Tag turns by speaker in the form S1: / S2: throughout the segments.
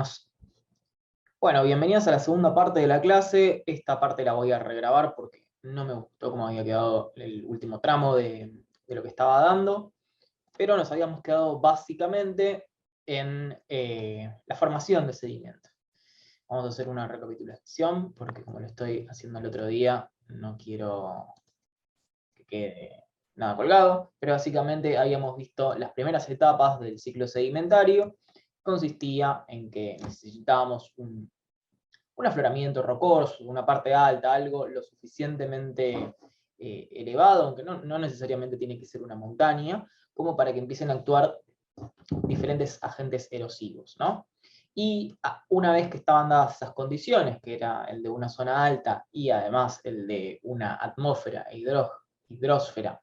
S1: buenas. Bueno, bienvenidos a la segunda parte de la clase. Esta parte la voy a regrabar porque no me gustó cómo había quedado el último tramo de lo que estaba dando, pero nos habíamos quedado básicamente en la formación de sedimento. Vamos a hacer una recapitulación porque como lo estoy haciendo el otro día, no quiero que quede nada colgado, pero básicamente habíamos visto las primeras etapas del ciclo sedimentario. Consistía en que necesitábamos un afloramiento rocoso, una parte alta, algo lo suficientemente elevado, aunque no necesariamente tiene que ser una montaña, como para que empiecen a actuar diferentes agentes erosivos, ¿no? Y una vez que estaban dadas esas condiciones, que era el de una zona alta y además el de una atmósfera e hidrosfera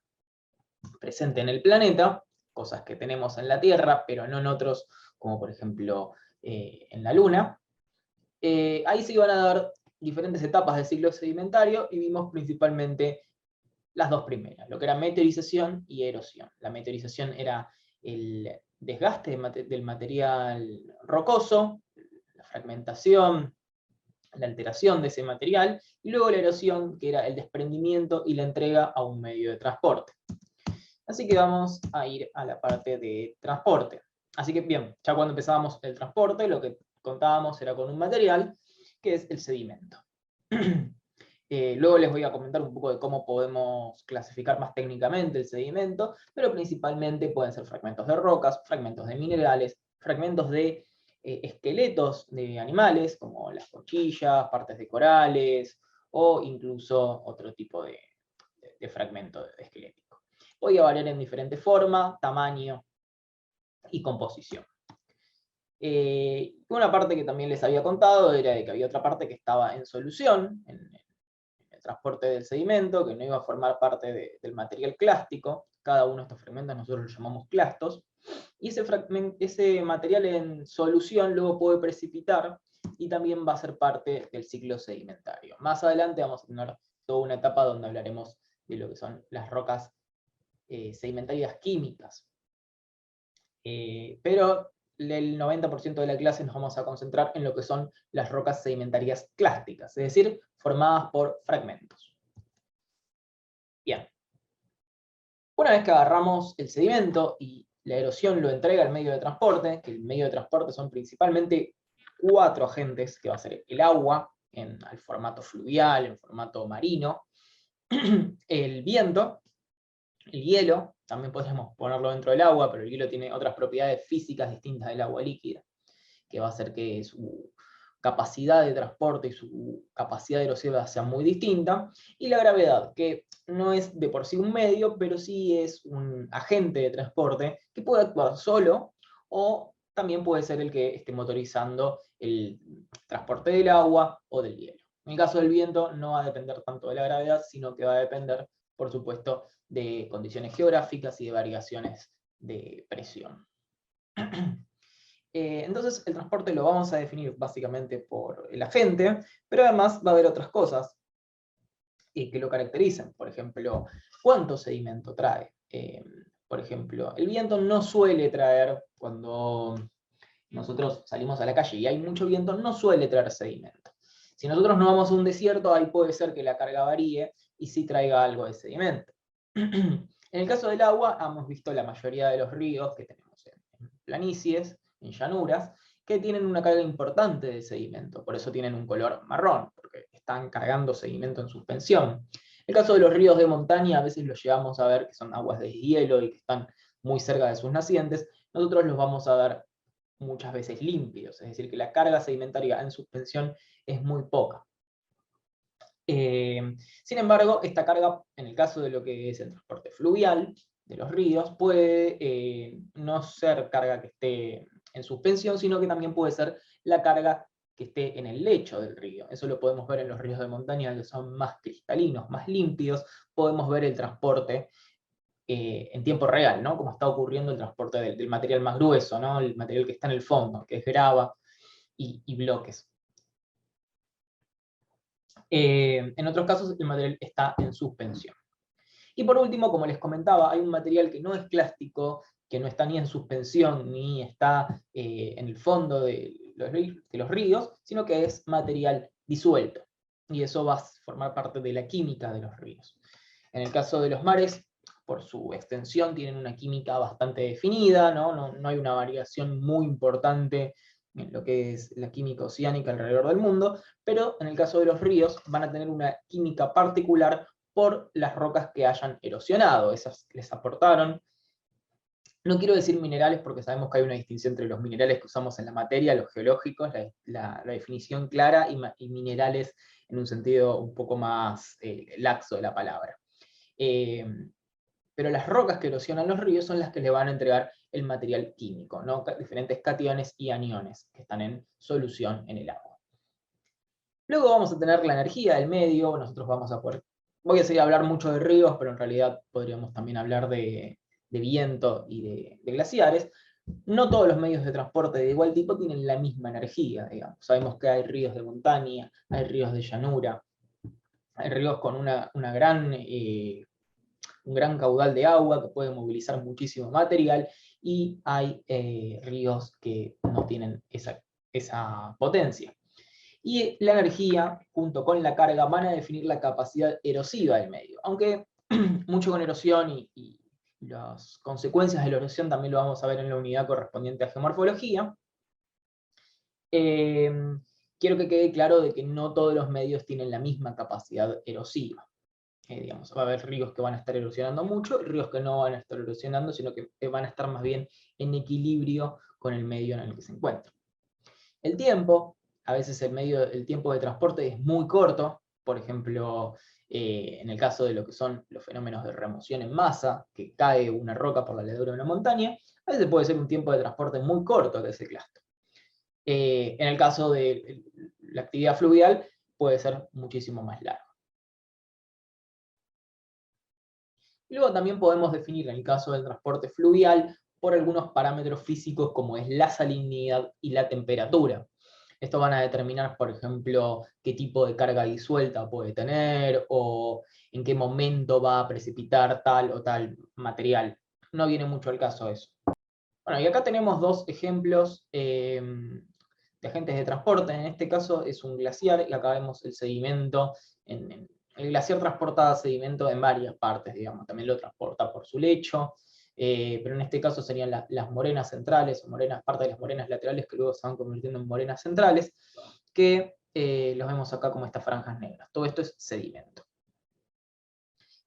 S1: presente en el planeta, cosas que tenemos en la Tierra, pero no en otros, como por ejemplo en la Luna, ahí se iban a dar diferentes etapas del ciclo sedimentario y vimos principalmente las dos primeras, lo que era meteorización y erosión. La meteorización era el desgaste del material rocoso, la fragmentación, la alteración de ese material, y luego la erosión, que era el desprendimiento y la entrega a un medio de transporte. Así que vamos a ir a la parte de transporte. Así que bien, ya cuando empezábamos el transporte, lo que contábamos era con un material, que es el sedimento. Luego les voy a comentar un poco de cómo podemos clasificar más técnicamente el sedimento, pero principalmente pueden ser fragmentos de rocas, fragmentos de minerales, fragmentos de esqueletos de animales, como las conchillas, partes de corales, o incluso otro tipo de fragmento esquelético. Podía variar en diferente forma, tamaño y composición. Una parte que también les había contado era de que había otra parte que estaba en solución, en el transporte del sedimento, que no iba a formar parte del material clástico. Cada uno de estos fragmentos nosotros los llamamos clastos, y ese material en solución luego puede precipitar y también va a ser parte del ciclo sedimentario. Más adelante vamos a tener toda una etapa donde hablaremos de lo que son las rocas sedimentarias químicas. Pero el 90% de la clase nos vamos a concentrar en lo que son las rocas sedimentarias clásticas, es decir, formadas por fragmentos. Bien. Una vez que agarramos el sedimento y la erosión lo entrega al medio de transporte, que el medio de transporte son principalmente 4 agentes, que va a ser el agua, al formato fluvial, en formato marino, el viento, el hielo, también podemos ponerlo dentro del agua, pero el hielo tiene otras propiedades físicas distintas del agua líquida, que va a hacer que su capacidad de transporte y su capacidad erosiva sea muy distinta, y la gravedad, que no es de por sí un medio, pero sí es un agente de transporte que puede actuar solo, o también puede ser el que esté motorizando el transporte del agua o del hielo. En el caso del viento no va a depender tanto de la gravedad, sino que va a depender, por supuesto, de condiciones geográficas y de variaciones de presión. Entonces el transporte lo vamos a definir básicamente por el agente, pero además va a haber otras cosas que lo caracterizan. Por ejemplo, ¿cuánto sedimento trae? Por ejemplo, el viento no suele traer, cuando nosotros salimos a la calle y hay mucho viento, no suele traer sedimento. Si nosotros no vamos a un desierto, ahí puede ser que la carga varíe y sí traiga algo de sedimento. En el caso del agua, hemos visto la mayoría de los ríos que tenemos en planicies, en llanuras, que tienen una carga importante de sedimento, por eso tienen un color marrón, porque están cargando sedimento en suspensión. En el caso de los ríos de montaña, a veces los llegamos a ver que son aguas de deshielo y que están muy cerca de sus nacientes, nosotros los vamos a ver muchas veces límpidos, es decir, que la carga sedimentaria en suspensión es muy poca. Sin embargo, esta carga, en el caso de lo que es el transporte fluvial de los ríos, puede no ser carga que esté en suspensión, sino que también puede ser la carga que esté en el lecho del río. Eso lo podemos ver en los ríos de montaña, que son más cristalinos, más limpios. Podemos ver el transporte en tiempo real, ¿no? Como está ocurriendo el transporte del material más grueso, ¿no? El material que está en el fondo, que es grava y bloques. En otros casos el material está en suspensión. Y por último, como les comentaba, hay un material que no es clástico, que no está ni en suspensión ni está en el fondo de los ríos, sino que es material disuelto. Y eso va a formar parte de la química de los ríos. En el caso de los mares, por su extensión, tienen una química bastante definida, no hay una variación muy importante en lo que es la química oceánica alrededor del mundo, pero en el caso de los ríos van a tener una química particular por las rocas que hayan erosionado, esas les aportaron. No quiero decir minerales porque sabemos que hay una distinción entre los minerales que usamos en la materia, los geológicos, la definición clara, y minerales en un sentido un poco más laxo de la palabra. Pero las rocas que erosionan los ríos son las que le van a entregar el material químico, ¿no? Diferentes cationes y aniones que están en solución en el agua. Luego vamos a tener la energía del medio, nosotros vamos a poder, voy a seguir a hablar mucho de ríos, pero en realidad podríamos también hablar de viento y de glaciares. No todos los medios de transporte de igual tipo tienen la misma energía, digamos. Sabemos que hay ríos de montaña, hay ríos de llanura, hay ríos con un gran caudal de agua que puede movilizar muchísimo material, y hay ríos que no tienen esa potencia. Y la energía, junto con la carga, van a definir la capacidad erosiva del medio. Aunque mucho con erosión y las consecuencias de la erosión también lo vamos a ver en la unidad correspondiente a geomorfología. Quiero que quede claro de que no todos los medios tienen la misma capacidad erosiva. Digamos, va a haber ríos que van a estar erosionando mucho, y ríos que no van a estar erosionando, sino que van a estar más bien en equilibrio con el medio en el que se encuentran. El tiempo, a veces el tiempo de transporte es muy corto, por ejemplo, en el caso de lo que son los fenómenos de remoción en masa, que cae una roca por la ledura de una montaña, a veces puede ser un tiempo de transporte muy corto que es el clasto. En el caso de la actividad fluvial, puede ser muchísimo más largo. Y luego también podemos definir, en el caso del transporte fluvial, por algunos parámetros físicos como es la salinidad y la temperatura. Esto van a determinar, por ejemplo, qué tipo de carga disuelta puede tener, o en qué momento va a precipitar tal o tal material. No viene mucho al caso eso. Bueno, y acá tenemos dos ejemplos de agentes de transporte. En este caso es un glaciar, y acá vemos el sedimento. El glaciar transporta sedimento en varias partes, digamos. También lo transporta por su lecho, pero en este caso serían las morenas centrales, o parte de las morenas laterales que luego se van convirtiendo en morenas centrales, que los vemos acá como estas franjas negras. Todo esto es sedimento.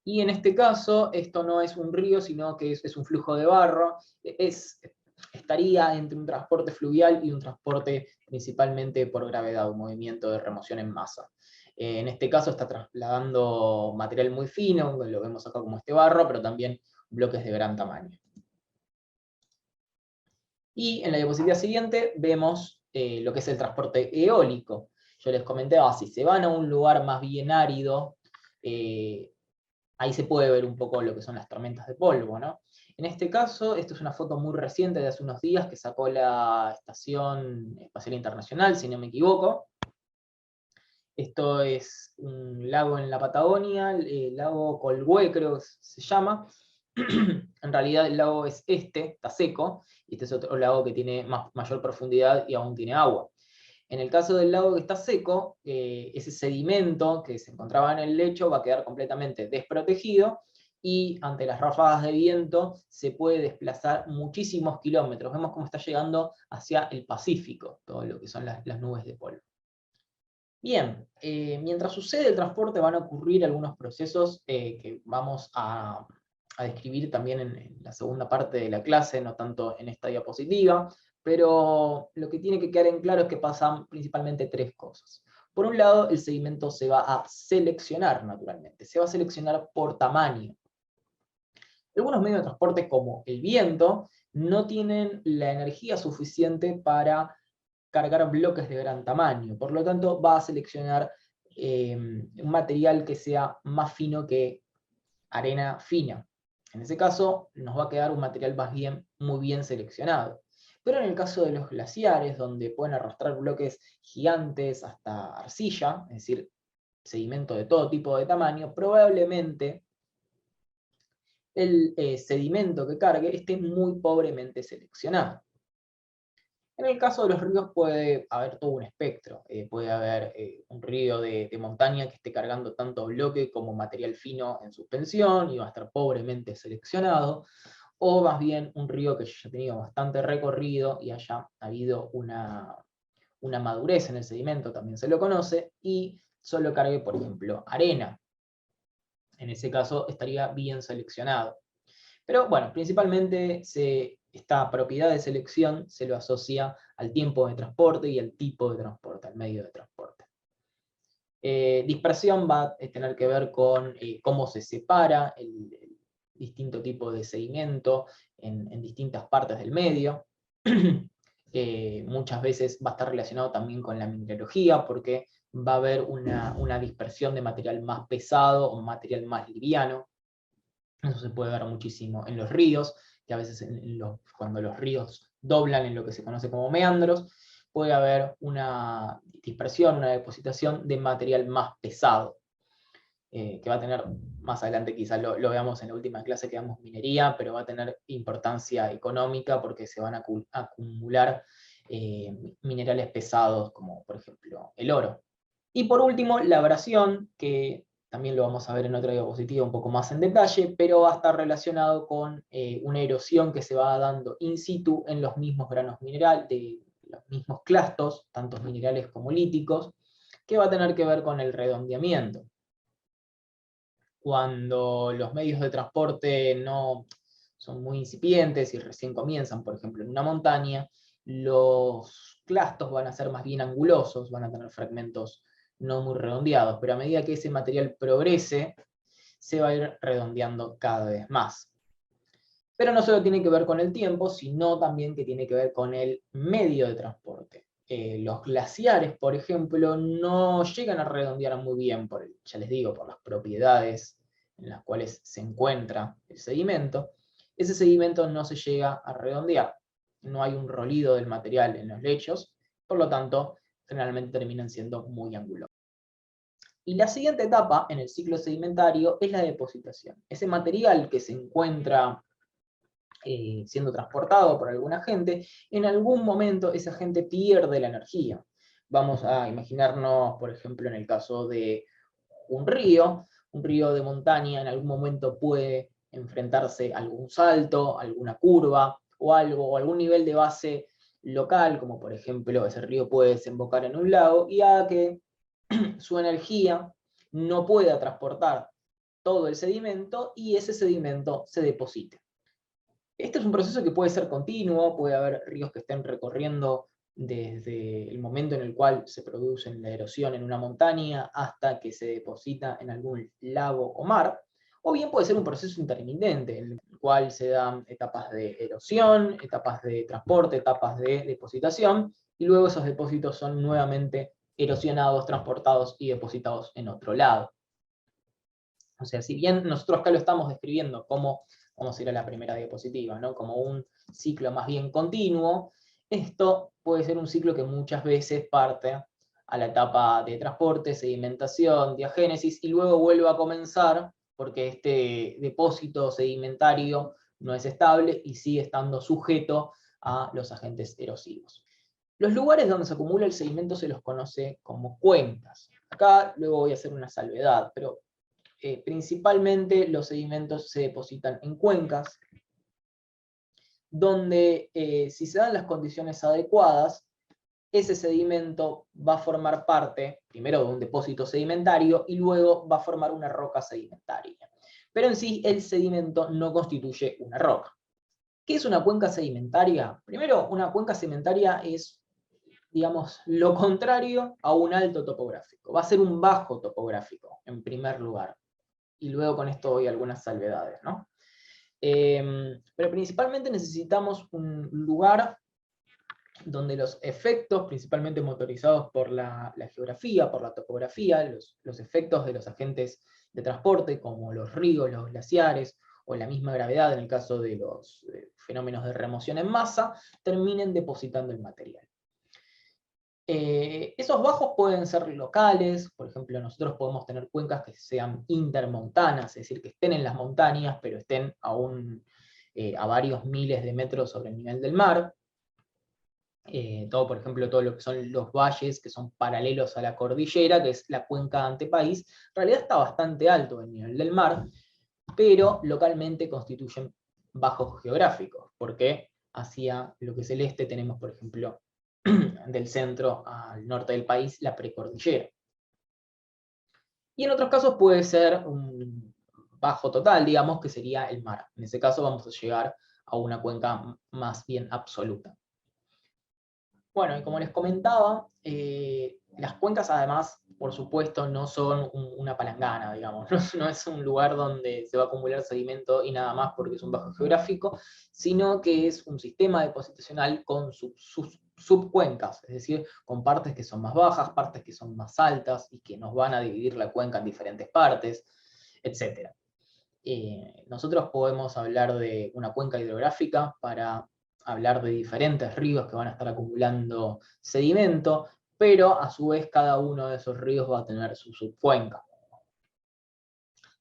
S1: Y en este caso, esto no es un río, sino que es un flujo de barro. Estaría entre un transporte fluvial y un transporte principalmente por gravedad, un movimiento de remoción en masa. En este caso está trasladando material muy fino, lo vemos acá como este barro, pero también bloques de gran tamaño. Y en la diapositiva siguiente vemos lo que es el transporte eólico. Yo les comentaba, si se van a un lugar más bien árido, ahí se puede ver un poco lo que son las tormentas de polvo, ¿no? En este caso, esto es una foto muy reciente de hace unos días que sacó la Estación Espacial Internacional, si no me equivoco. Esto es un lago en la Patagonia, el lago Colgüe creo que se llama. En realidad el lago es está seco, y este es otro lago que tiene mayor profundidad y aún tiene agua. En el caso del lago que está seco, ese sedimento que se encontraba en el lecho va a quedar completamente desprotegido, y ante las ráfagas de viento se puede desplazar muchísimos kilómetros. Vemos cómo está llegando hacia el Pacífico, todo lo que son las nubes de polvo. Bien, mientras sucede el transporte van a ocurrir algunos procesos que vamos a describir también en la segunda parte de la clase, no tanto en esta diapositiva, pero lo que tiene que quedar en claro es que pasan principalmente tres cosas. Por un lado, el sedimento se va a seleccionar naturalmente, se va a seleccionar por tamaño. Algunos medios de transporte, como el viento, no tienen la energía suficiente para cargar bloques de gran tamaño, por lo tanto va a seleccionar un material que sea más fino que arena fina. En ese caso nos va a quedar un material muy bien seleccionado. Pero en el caso de los glaciares, donde pueden arrastrar bloques gigantes hasta arcilla, es decir, sedimento de todo tipo de tamaño, probablemente el sedimento que cargue esté muy pobremente seleccionado. En el caso de los ríos puede haber todo un espectro. Puede haber un río de montaña que esté cargando tanto bloque como material fino en suspensión y va a estar pobremente seleccionado, o más bien un río que ya ha tenido bastante recorrido y haya habido una madurez en el sedimento, también se lo conoce, y solo cargue, por ejemplo, arena. En ese caso estaría bien seleccionado. Pero bueno, principalmente esta propiedad de selección se lo asocia al tiempo de transporte y al tipo de transporte, al medio de transporte. Dispersión va a tener que ver con cómo se separa el distinto tipo de sedimento en distintas partes del medio. Muchas veces va a estar relacionado también con la mineralogía, porque va a haber una dispersión de material más pesado o material más liviano. Eso se puede ver muchísimo en los ríos, que a veces cuando los ríos doblan en lo que se conoce como meandros, puede haber una dispersión, una depositación de material más pesado, que va a tener, más adelante quizás lo veamos en la última clase que damos minería, pero va a tener importancia económica porque se van a acumular minerales pesados como por ejemplo el oro. Y por último, la abrasión, que también lo vamos a ver en otra diapositiva un poco más en detalle, pero va a estar relacionado con una erosión que se va dando in situ en los mismos granos minerales, de los mismos clastos, tanto minerales como líticos, que va a tener que ver con el redondeamiento. Cuando los medios de transporte no son muy incipientes y recién comienzan, por ejemplo, en una montaña, los clastos van a ser más bien angulosos, van a tener fragmentos no muy redondeados, pero a medida que ese material progrese, se va a ir redondeando cada vez más. Pero no solo tiene que ver con el tiempo, sino también que tiene que ver con el medio de transporte. Los glaciares, por ejemplo, no llegan a redondear muy bien, ya les digo, por las propiedades en las cuales se encuentra el sedimento. Ese sedimento no se llega a redondear. No hay un rolido del material en los lechos, por lo tanto, generalmente terminan siendo muy angulosos. Y la siguiente etapa en el ciclo sedimentario es la depositación. Ese material que se encuentra siendo transportado por algún agente, en algún momento ese agente pierde la energía. Vamos a imaginarnos, por ejemplo, en el caso de un río de montaña en algún momento puede enfrentarse a algún salto, alguna curva o algo, o algún nivel de base local, como por ejemplo ese río puede desembocar en un lago, y haga que su energía no pueda transportar todo el sedimento y ese sedimento se deposite. Este es un proceso que puede ser continuo, puede haber ríos que estén recorriendo desde el momento en el cual se produce la erosión en una montaña hasta que se deposita en algún lago o mar, o bien puede ser un proceso intermitente, en el cual se dan etapas de erosión, etapas de transporte, etapas de depositación, y luego esos depósitos son nuevamente erosionados, transportados y depositados en otro lado. O sea, si bien nosotros acá lo estamos describiendo como, vamos a ir a la primera diapositiva, ¿no? Como un ciclo más bien continuo, esto puede ser un ciclo que muchas veces parte a la etapa de transporte, sedimentación, diagénesis, y luego vuelve a comenzar porque este depósito sedimentario no es estable y sigue estando sujeto a los agentes erosivos. Los lugares donde se acumula el sedimento se los conoce como cuencas. Acá luego voy a hacer una salvedad, pero principalmente los sedimentos se depositan en cuencas, donde si se dan las condiciones adecuadas, ese sedimento va a formar parte, primero de un depósito sedimentario, y luego va a formar una roca sedimentaria. Pero en sí, el sedimento no constituye una roca. ¿Qué es una cuenca sedimentaria? Primero, una cuenca sedimentaria es, digamos, lo contrario a un alto topográfico. Va a ser un bajo topográfico, en primer lugar. Y luego con esto voy a algunas salvedades, ¿no? Pero principalmente necesitamos un lugar donde los efectos, principalmente motorizados por la geografía, por la topografía, los efectos de los agentes de transporte, como los ríos, los glaciares, o la misma gravedad en el caso de los fenómenos de remoción en masa, terminen depositando el material. Esos bajos pueden ser locales, por ejemplo, nosotros podemos tener cuencas que sean intermontanas, es decir, que estén en las montañas, pero estén a varios miles de metros sobre el nivel del mar. Por ejemplo, todo lo que son los valles que son paralelos a la cordillera, que es la cuenca de Antepaís, en realidad está bastante alto el nivel del mar, pero localmente constituyen bajos geográficos, porque hacia lo que es el este tenemos, por ejemplo, del centro al norte del país, la precordillera. Y en otros casos puede ser un bajo total, digamos, que sería el mar. En ese caso vamos a llegar a una cuenca más bien absoluta. Bueno, y como les comentaba, las cuencas además, por supuesto, no son una palangana, digamos, no es un lugar donde se va a acumular sedimento y nada más porque es un bajo geográfico, sino que es un sistema depositacional con sus subcuencas, es decir, con partes que son más bajas, partes que son más altas y que nos van a dividir la cuenca en diferentes partes, etc. Nosotros podemos hablar de una cuenca hidrográfica para hablar de diferentes ríos que van a estar acumulando sedimento, pero a su vez cada uno de esos ríos va a tener su subcuenca.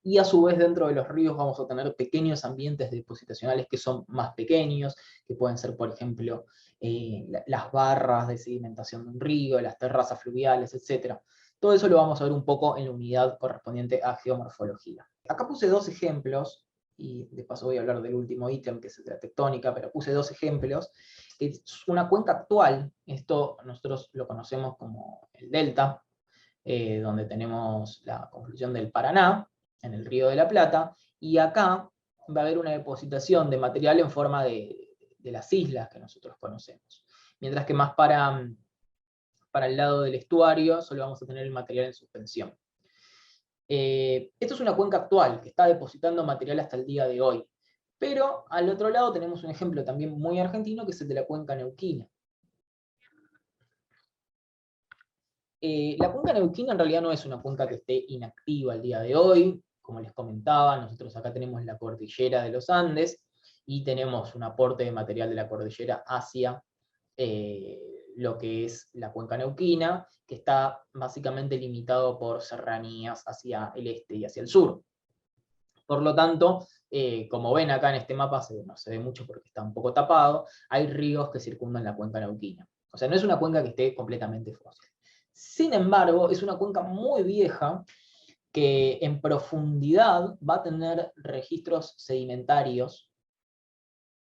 S1: Y a su vez dentro de los ríos vamos a tener pequeños ambientes depositacionales que son más pequeños, que pueden ser, por ejemplo, las barras de sedimentación de un río, las terrazas fluviales, etc. Todo eso lo vamos a ver un poco en la unidad correspondiente a geomorfología. Acá puse dos ejemplos, y de paso voy a hablar del último ítem, que es la tectónica, pero puse dos ejemplos. Es una cuenca actual, esto nosotros lo conocemos como el delta, donde tenemos la confluencia del Paraná, en el Río de la Plata, y acá va a haber una depositación de material en forma de las islas que nosotros conocemos. Mientras que más para el lado del estuario solo vamos a tener el material en suspensión. Esto es una cuenca actual que está depositando material hasta el día de hoy. Pero al otro lado tenemos un ejemplo también muy argentino, que es el de la cuenca neuquina. La cuenca neuquina en realidad no es una cuenca que esté inactiva al día de hoy. Como les comentaba, nosotros acá tenemos la cordillera de los Andes y tenemos un aporte de material de la cordillera hacia lo que es la cuenca neuquina, que está básicamente limitado por serranías hacia el este y hacia el sur. Por lo tanto, como ven acá en este mapa, no se ve mucho porque está un poco tapado, hay ríos que circundan la cuenca neuquina. O sea, no es una cuenca que esté completamente fósil. Sin embargo, es una cuenca muy vieja que en profundidad va a tener registros sedimentarios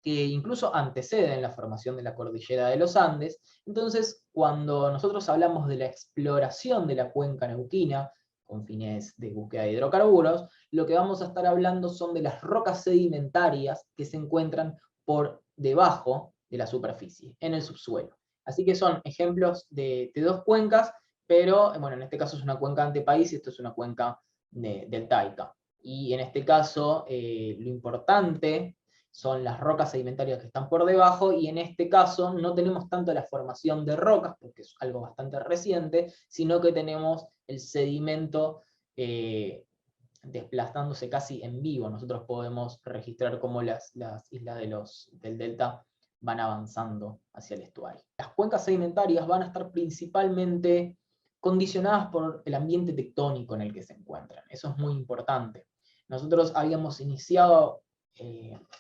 S1: que incluso anteceden la formación de la cordillera de los Andes. Entonces, cuando nosotros hablamos de la exploración de la cuenca neuquina, con fines de búsqueda de hidrocarburos, lo que vamos a estar hablando son de las rocas sedimentarias que se encuentran por debajo de la superficie, en el subsuelo. Así que son ejemplos de dos cuencas, pero bueno, en este caso es una cuenca antepaís y esto es una cuenca deltaica. Y en este caso, lo importante son las rocas sedimentarias que están por debajo, y en este caso no tenemos tanto la formación de rocas, porque es algo bastante reciente, sino que tenemos el sedimento desplazándose casi en vivo. Nosotros podemos registrar cómo las islas del delta van avanzando hacia el estuario. Las cuencas sedimentarias van a estar principalmente condicionadas por el ambiente tectónico en el que se encuentran. Eso es muy importante. Nosotros habíamos iniciado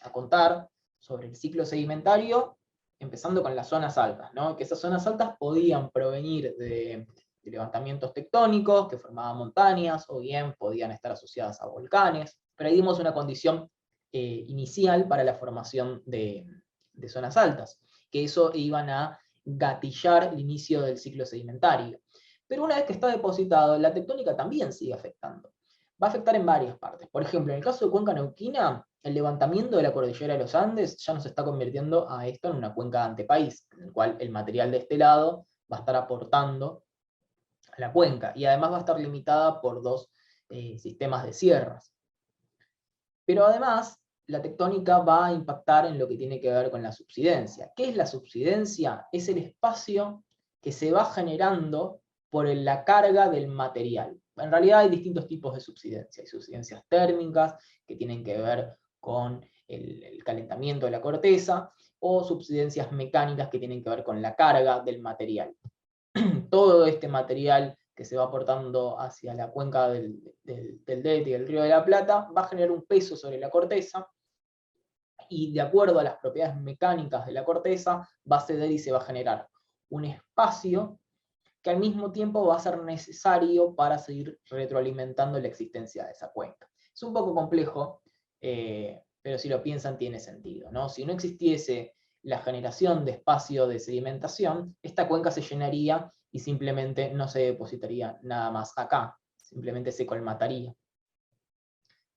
S1: a contar sobre el ciclo sedimentario, empezando con las zonas altas, ¿no? Que esas zonas altas podían provenir de levantamientos tectónicos que formaban montañas, o bien podían estar asociadas a volcanes, pero ahí dimos una condición inicial para la formación de zonas altas, que eso iban a gatillar el inicio del ciclo sedimentario. Pero una vez que está depositado, la tectónica también sigue afectando. Va a afectar en varias partes. Por ejemplo, en el caso de cuenca neuquina, el levantamiento de la cordillera de los Andes ya nos está convirtiendo a esto en una cuenca de antepaís, en el cual el material de este lado va a estar aportando a la cuenca, y además va a estar limitada por dos sistemas de sierras. Pero además, la tectónica va a impactar en lo que tiene que ver con la subsidencia. ¿Qué es la subsidencia? Es el espacio que se va generando por la carga del material. En realidad hay distintos tipos de subsidencia. Hay subsidencias térmicas, que tienen que ver con el calentamiento de la corteza, o subsidencias mecánicas, que tienen que ver con la carga del material. todo este material que se va aportando hacia la cuenca del Delta y del Río de la Plata va a generar un peso sobre la corteza, y de acuerdo a las propiedades mecánicas de la corteza, va a ceder y se va a generar un espacio que al mismo tiempo va a ser necesario para seguir retroalimentando la existencia de esa cuenca. Es un poco complejo, pero si lo piensan tiene sentido, ¿no? Si no existiese la generación de espacio de sedimentación, esta cuenca se llenaría y simplemente no se depositaría nada más acá, simplemente se colmataría.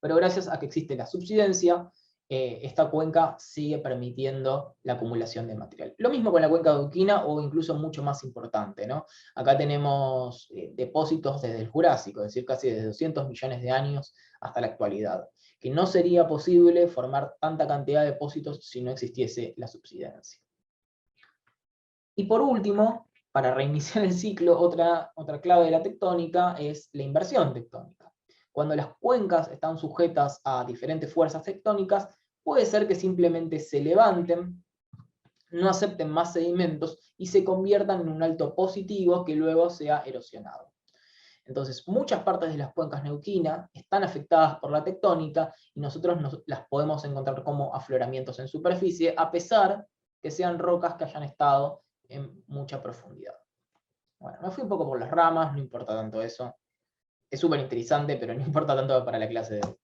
S1: Pero gracias a que existe la subsidencia, esta cuenca sigue permitiendo la acumulación de material. Lo mismo con la cuenca neuquina, o incluso mucho más importante, ¿no? Acá tenemos depósitos desde el Jurásico, es decir, casi desde 200 millones de años hasta la actualidad, que no sería posible formar tanta cantidad de depósitos si no existiese la subsidencia. Y por último, para reiniciar el ciclo, otra clave de la tectónica es la inversión tectónica. Cuando las cuencas están sujetas a diferentes fuerzas tectónicas, puede ser que simplemente se levanten, no acepten más sedimentos y se conviertan en un alto positivo que luego sea erosionado. Entonces, muchas partes de las cuencas neuquinas están afectadas por la tectónica y nosotros las podemos encontrar como afloramientos en superficie, a pesar que sean rocas que hayan estado en mucha profundidad. Bueno, me fui un poco por las ramas, no importa tanto eso. Es súper interesante, pero no importa tanto para la clase de hoy.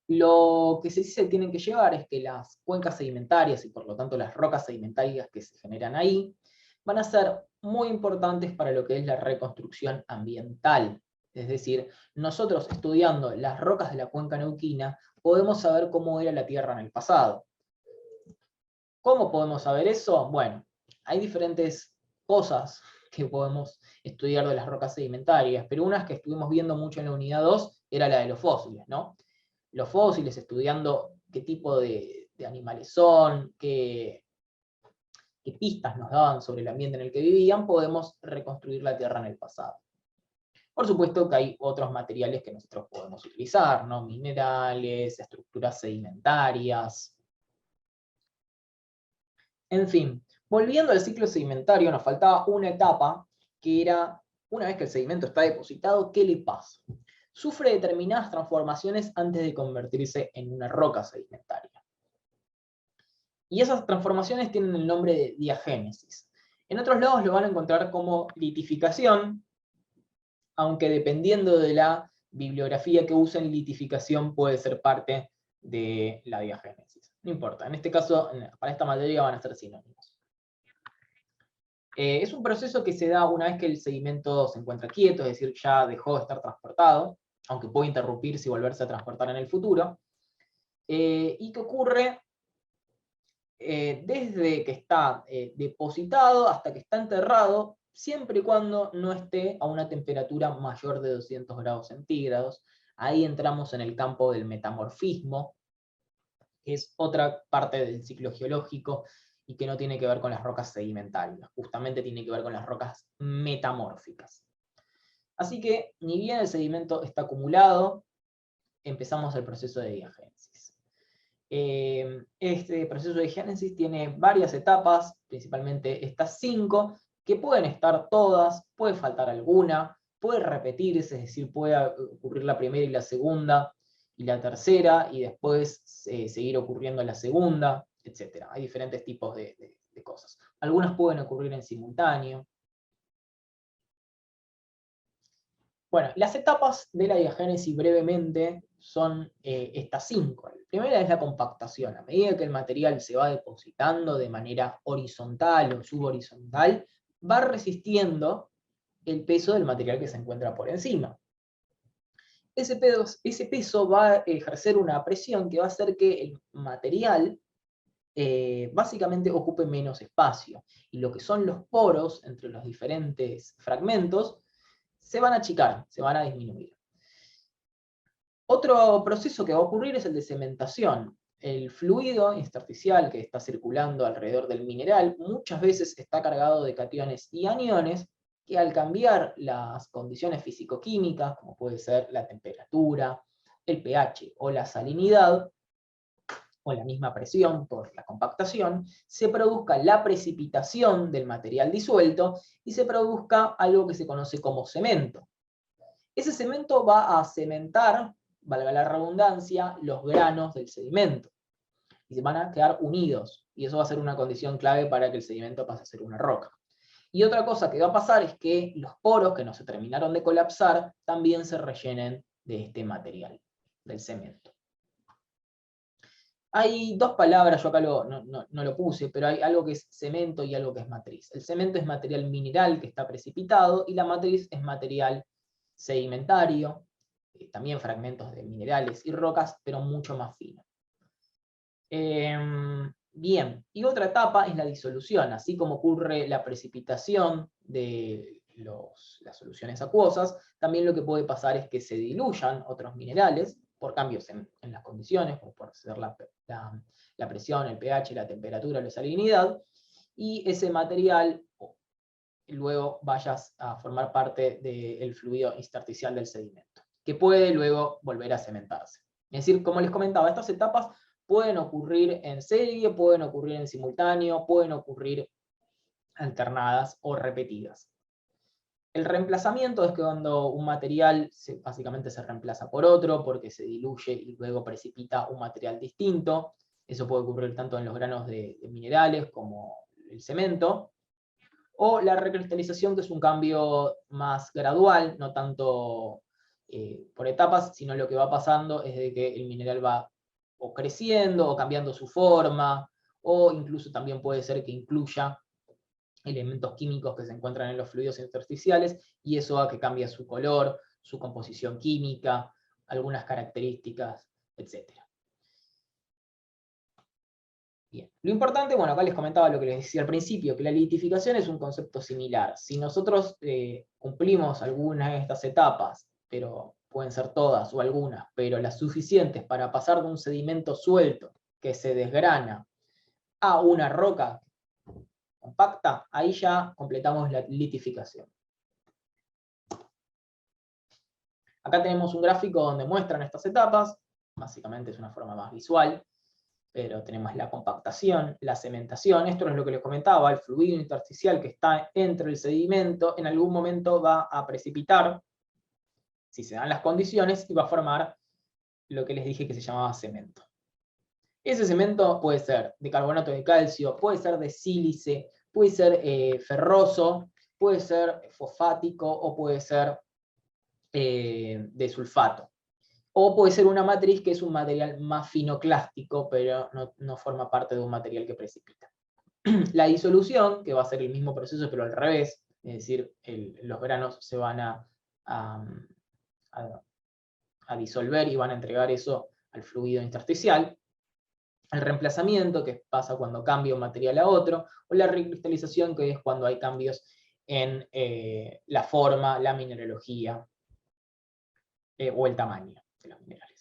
S1: Lo que se tienen que llevar es que las cuencas sedimentarias, y por lo tanto las rocas sedimentarias que se generan ahí, van a ser muy importantes para lo que es la reconstrucción ambiental. Es decir, nosotros estudiando las rocas de la cuenca neuquina, podemos saber cómo era la Tierra en el pasado. ¿Cómo podemos saber eso? Bueno, hay diferentes cosas que podemos estudiar de las rocas sedimentarias, pero unas que estuvimos viendo mucho en la unidad 2 era la de los fósiles, ¿no? Los fósiles, estudiando qué tipo de animales son, qué pistas nos daban sobre el ambiente en el que vivían, podemos reconstruir la Tierra en el pasado. Por supuesto que hay otros materiales que nosotros podemos utilizar, ¿no? Minerales, estructuras sedimentarias. En fin, volviendo al ciclo sedimentario, nos faltaba una etapa que era, una vez que el sedimento está depositado, ¿qué le pasa? Sufre determinadas transformaciones antes de convertirse en una roca sedimentaria. Y esas transformaciones tienen el nombre de diagénesis. En otros lados lo van a encontrar como litificación, aunque dependiendo de la bibliografía que usen, litificación puede ser parte de la diagénesis. No importa, en este caso, para esta materia van a ser sinónimos. Es un proceso que se da una vez que el sedimento se encuentra quieto, es decir, ya dejó de estar transportado, aunque puede interrumpirse y volverse a transportar en el futuro, y que ocurre desde que está depositado hasta que está enterrado, siempre y cuando no esté a una temperatura mayor de 200 grados centígrados. Ahí entramos en el campo del metamorfismo, que es otra parte del ciclo geológico y que no tiene que ver con las rocas sedimentarias, justamente tiene que ver con las rocas metamórficas. Así que, ni bien el sedimento está acumulado, empezamos el proceso de diagénesis. Este proceso de diagénesis tiene varias etapas, principalmente estas 5, que pueden estar todas, puede faltar alguna, puede repetirse, es decir, puede ocurrir la primera y la segunda, y la tercera, y después seguir ocurriendo la segunda, etc. Hay diferentes tipos de cosas. Algunas pueden ocurrir en simultáneo. Bueno, las etapas de la diagénesis brevemente son estas 5. La primera es la compactación. A medida que el material se va depositando de manera horizontal o subhorizontal, va resistiendo el peso del material que se encuentra por encima. Ese peso va a ejercer una presión que va a hacer que el material básicamente ocupe menos espacio. Y lo que son los poros entre los diferentes fragmentos se van a achicar, se van a disminuir. Otro proceso que va a ocurrir es el de cementación. El fluido intersticial que está circulando alrededor del mineral muchas veces está cargado de cationes y aniones que, al cambiar las condiciones físico-químicas, como puede ser la temperatura, el pH o la salinidad, o la misma presión por la compactación, se produzca la precipitación del material disuelto y se produzca algo que se conoce como cemento. Ese cemento va a cementar, valga la redundancia, los granos del sedimento. Y se van a quedar unidos. Y eso va a ser una condición clave para que el sedimento pase a ser una roca. Y otra cosa que va a pasar es que los poros que no se terminaron de colapsar también se rellenen de este material, del cemento. Hay dos palabras, yo acá no lo puse, pero hay algo que es cemento y algo que es matriz. El cemento es material mineral que está precipitado y la matriz es material sedimentario, también fragmentos de minerales y rocas, pero mucho más fino. Bien, y otra etapa es la disolución. Así como ocurre la precipitación de las soluciones acuosas, también lo que puede pasar es que se diluyan otros minerales por cambios en las condiciones, como por ser la presión, el pH, la temperatura, la salinidad, y ese material luego vayas a formar parte del fluido intersticial del sedimento, que puede luego volver a cementarse. Es decir, como les comentaba, estas etapas pueden ocurrir en serie, pueden ocurrir en simultáneo, pueden ocurrir alternadas o repetidas. El reemplazamiento es que cuando un material básicamente se reemplaza por otro porque se diluye y luego precipita un material distinto. Eso puede ocurrir tanto en los granos de minerales como el cemento. O la recristalización, que es un cambio más gradual, no tanto por etapas, sino lo que va pasando es de que el mineral va o creciendo o cambiando su forma, o incluso también puede ser que incluya elementos químicos que se encuentran en los fluidos intersticiales, y eso hace que cambie su color, su composición química, algunas características, etc. Bien. Lo importante, bueno, acá les comentaba lo que les decía al principio, que la litificación es un concepto similar. Si nosotros cumplimos algunas de estas etapas, pero pueden ser todas o algunas, pero las suficientes para pasar de un sedimento suelto que se desgrana a una roca compacta, ahí ya completamos la litificación. Acá tenemos un gráfico donde muestran estas etapas, básicamente es una forma más visual, pero tenemos la compactación, la cementación. Esto es lo que les comentaba, el fluido intersticial que está entre el sedimento en algún momento va a precipitar, si se dan las condiciones, y va a formar lo que les dije que se llamaba cemento. Ese cemento puede ser de carbonato de calcio, puede ser de sílice, puede ser ferroso, puede ser fosfático o puede ser de sulfato. O puede ser una matriz que es un material más finoclástico, pero no forma parte de un material que precipita. La disolución, que va a ser el mismo proceso pero al revés, es decir, los granos se van a disolver y van a entregar eso al fluido intersticial. El reemplazamiento, que pasa cuando cambia un material a otro, o la recristalización, que es cuando hay cambios en la forma, la mineralogía o el tamaño de los minerales.